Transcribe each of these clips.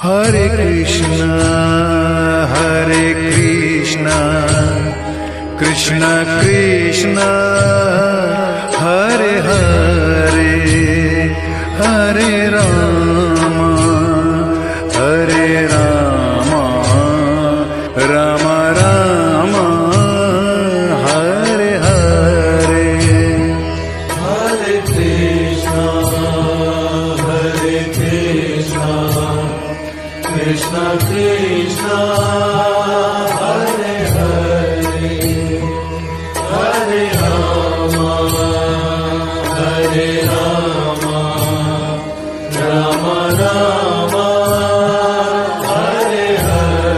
Hare Krishna, Krishna Krishna, Hare Hare, Hare Rama, Hare Rama, Rama Rama, Hare Hare. Hare Krishna, Krishna Krishna, Hare Hare, Hare Rama, Hare Rama, Rama Rama, Hare Hare.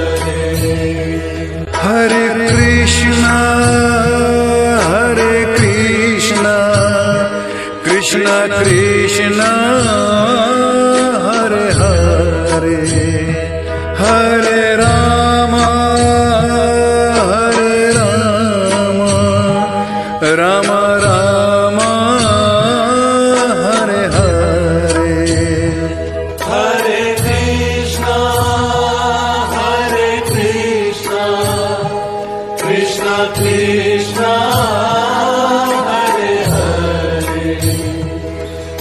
Hare Krishna, Krishna Krishna, Hare Hare, Hare Rama, Rama Rama, Hare Hare. Hare Krishna, Krishna Krishna, Hare Hare,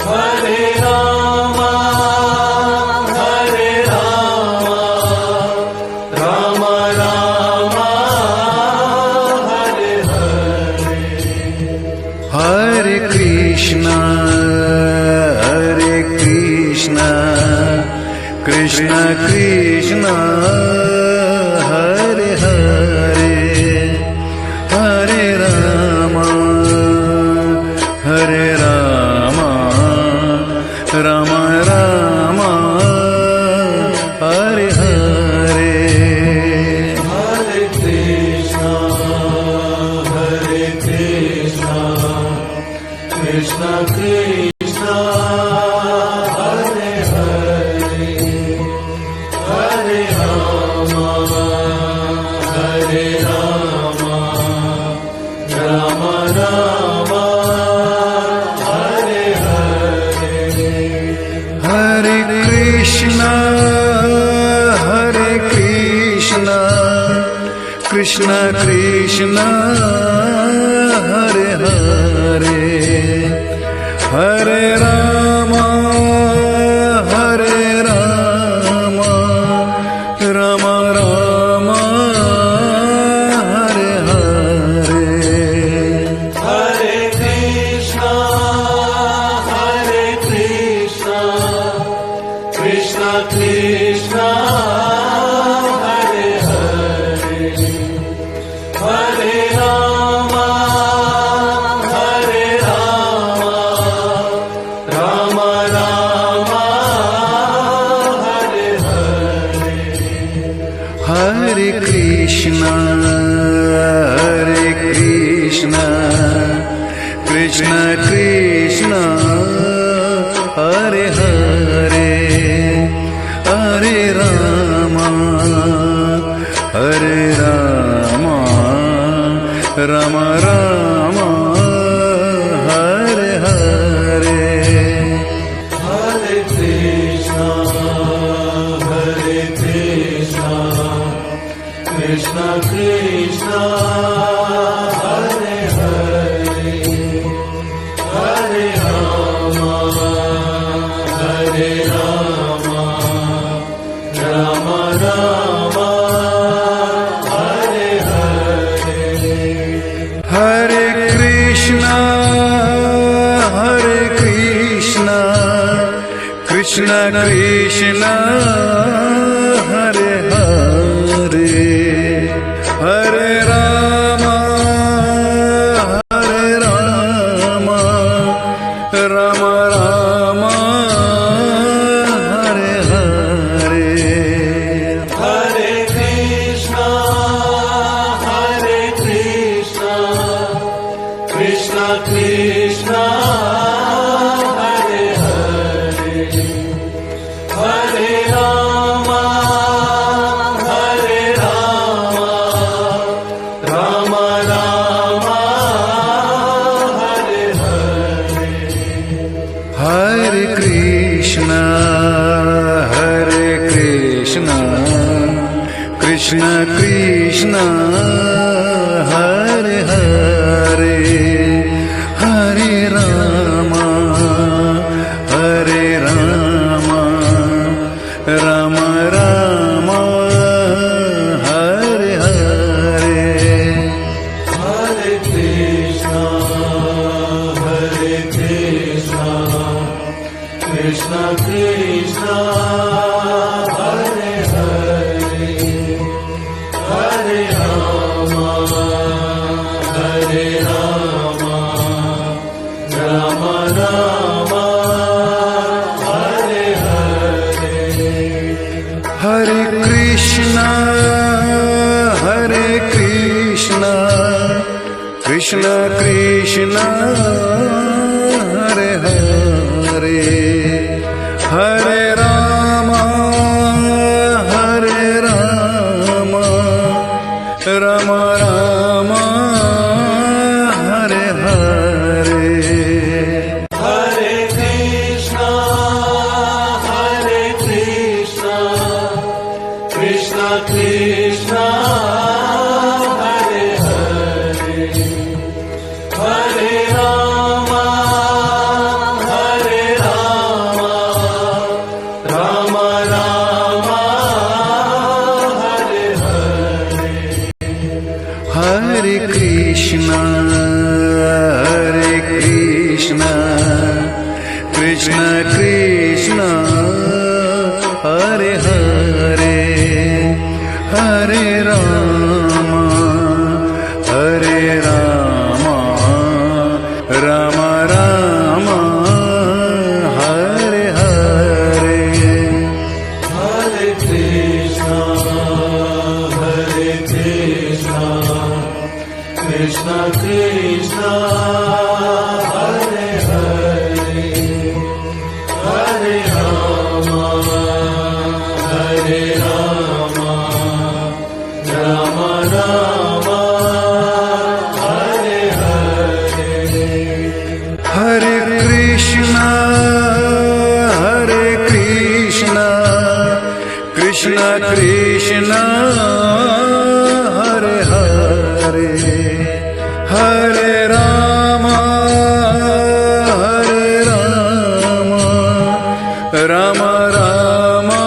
Hare Rama, Rama Rama, Hare Hare. Hare Krishna, Krishna Krishna, Hare Hare, Hare Rama, Rama Rama, Hare Hare. Hare Krishna, Krishna Krishna, Hare Hare, Hare Rama, Rama Rama, Hare Hare. Hare Krishna, Krishna Krishna, Hare Hare, Hare Rama, Rama Rama, Hare Hare. Hare Krishna, Krishna Krishna, Hare Hare, Hare Rama, Rama Rama, Hare Hare. Hare Krishna, Krishna Krishna, Hare Hare, Hare Rama, Rama Rama, Hare Hare. Hare Krishna, Krishna Krishna, Hare Hare, Hare Rama, Rama Rama, Hare Hare. Hare Krishna, Krishna Krishna, Hare Hare, Hare Rama, Rama Rama, Hare Hare. Hare Krishna, Krishna Krishna, Hare Hare, Hare Rama, Krishna Krishna Krishna Hare Hare Hare Rama Hare Rama Rama Rama Hare Hare Hare Krishna Krishna Krishna Hare Hare Hare Rama Rama Rama Hare Hare Hare Krishna Krishna Krishna Hare Hare Hare Rama Rama Rama Hare Hare Hare Krishna Krishna Krishna Hare Hare Hare Rama Rama Rama Hare Hare Hare Krishna Krishna Krishna Hare Hare Hare Rama Rama Rama Hare Hare Hare Krishna Krishna Krishna Hare Hare Hare Rama Rama Rama Hare Hare Hare Krishna Krishna Krishna Hare Hare Hare Rama Rama Rama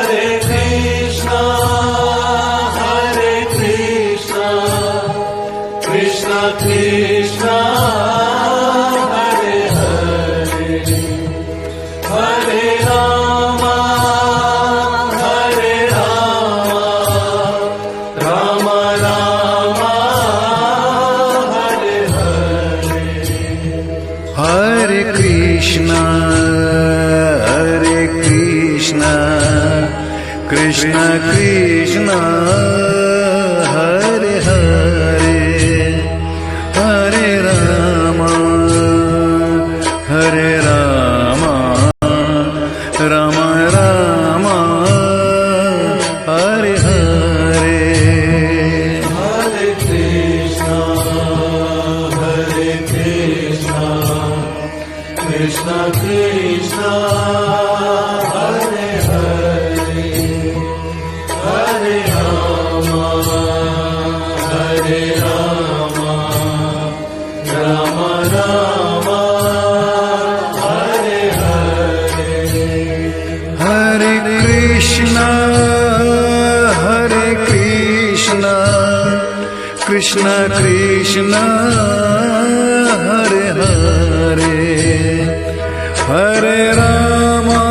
Hare Hare Hare Krishna Krishna Krishna Hare Hare Hare Rama Rama Rama Hare Hare Hare Krishna Krishna Krishna Hare Hare Hare Rama Rama Rama Hare Hare Hare Krishna Krishna Krishna Hare Hare Hare Rama Rama Rama Hare Hare Hare Krishna Krishna Krishna Hare Hare Hare Rama Rama Rama Hare Hare Hare Krishna Krishna Krishna Hare Hare Hare Rama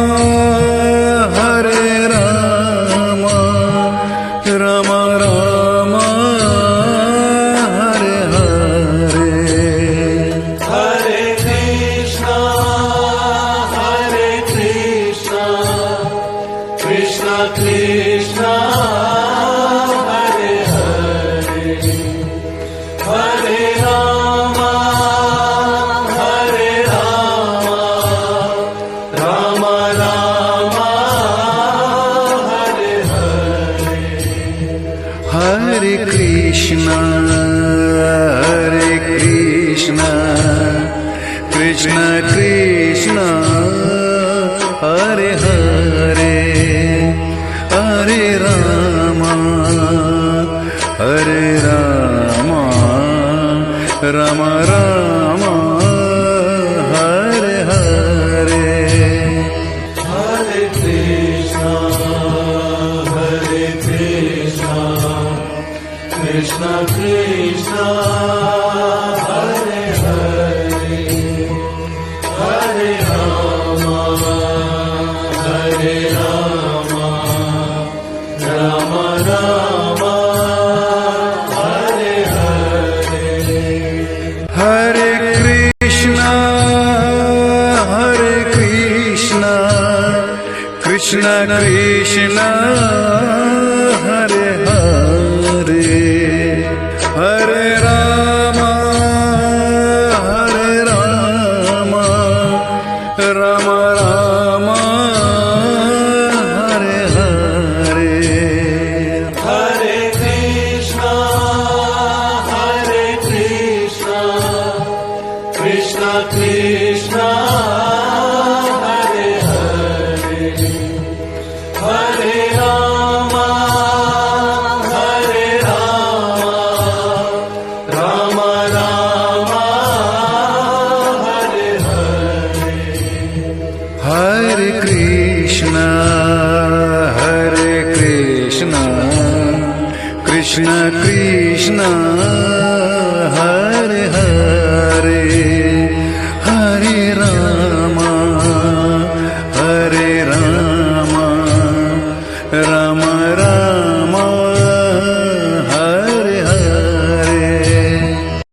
Rama Rama Hare Hare Hare Krishna Krishna Krishna Krishna Hare Hare Hare Ram Hare Ram Ram Ram Hare Hare Hare Krishna, Krishna Krishna, Hare Hare, Hare Rama, Rama Rama, Hare Hare. Hare Krishna Krishna Krishna Hare Hare Hare Rama Rama Rama Hare Hare Hare Krishna, Krishna Krishna,